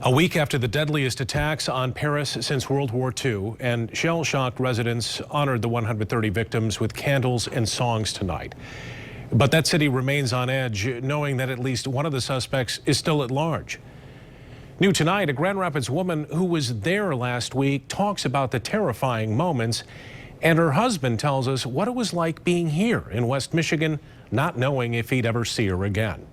A week after the deadliest attacks on Paris since World War II, and shell-shocked residents honored the 130 victims with candles and songs tonight. But that city remains on edge, knowing that at least one of the suspects is still at large. New tonight, a Grand Rapids woman who was there last week talks about the terrifying moments, and her husband tells us what it was like being here in West Michigan, not knowing if he'd ever see her again.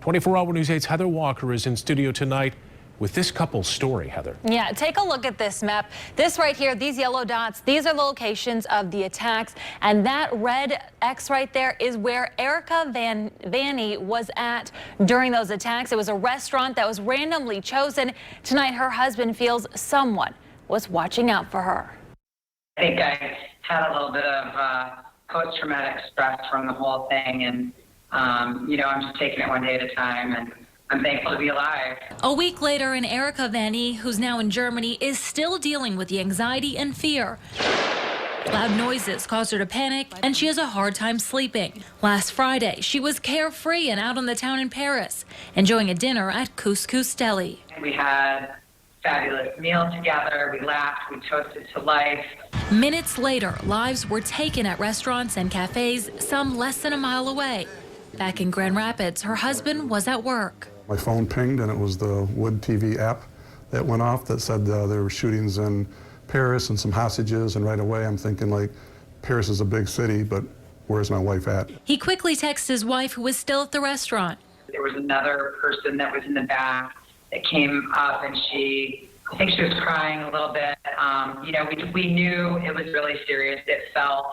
24-Hour News 8's Heather Walker is in studio tonight with this couple's story, Heather. Yeah, take a look at this map. This right here, these yellow dots, these are the locations of the attacks. And that red X right there is where Erica Vanny was at during those attacks. It was a restaurant that was randomly chosen. Tonight, her husband feels someone was watching out for her. I think I had a little bit of post-traumatic stress from the whole thing. And, you know, I'm just taking it one day at a time. And I'm thankful to be alive. A week later, and Erica Vanny, who's now in Germany, is still dealing with the anxiety and fear. Loud noises caused her to panic, and she has a hard time sleeping. Last Friday, she was carefree and out on the town in Paris, enjoying a dinner at Couscous Deli. We had a fabulous meal together. We laughed. We toasted to life. Minutes later, lives were taken at restaurants and cafes, some less than a mile away. Back in Grand Rapids, her husband was at work. My phone pinged, and it was the Wood TV app that went off that said there were shootings in Paris and some hostages, and right away I'm thinking, like, Paris is a big city, but where's my wife at? He quickly texted his wife, who was still at the restaurant. There was another person that was in the back that came up, and I think she was crying a little bit. You know, we knew it was really serious. It felt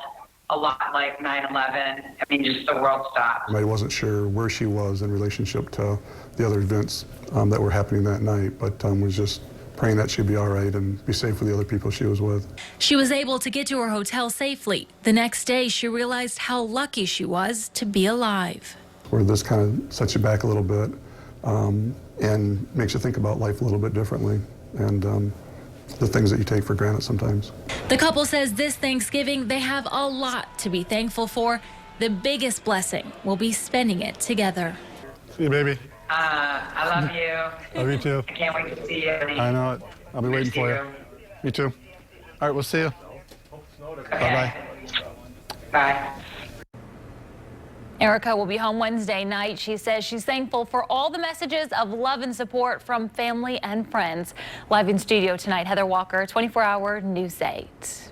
a lot like 9/11. I mean, just the world stopped. I wasn't sure where she was in relationship to the other events that were happening that night, but was just praying that she'd be all right and be safe with the other people she was with. She was able to get to her hotel safely. The next day, she realized how lucky she was to be alive. Where this kind of sets you back a little bit and makes you think about life a little bit differently, and the things that you take for granted sometimes. The couple says this Thanksgiving they have a lot to be thankful for. The biggest blessing will be spending it together. See you, baby. I love you. Love you too. I can't wait to see you. I know it. I'll be waiting for you. Me too. All right, we'll see you. Okay. Bye-bye. Bye. Erica will be home Wednesday night. She says she's thankful for all the messages of love and support from family and friends. Live in studio tonight, Heather Walker, 24-Hour News 8.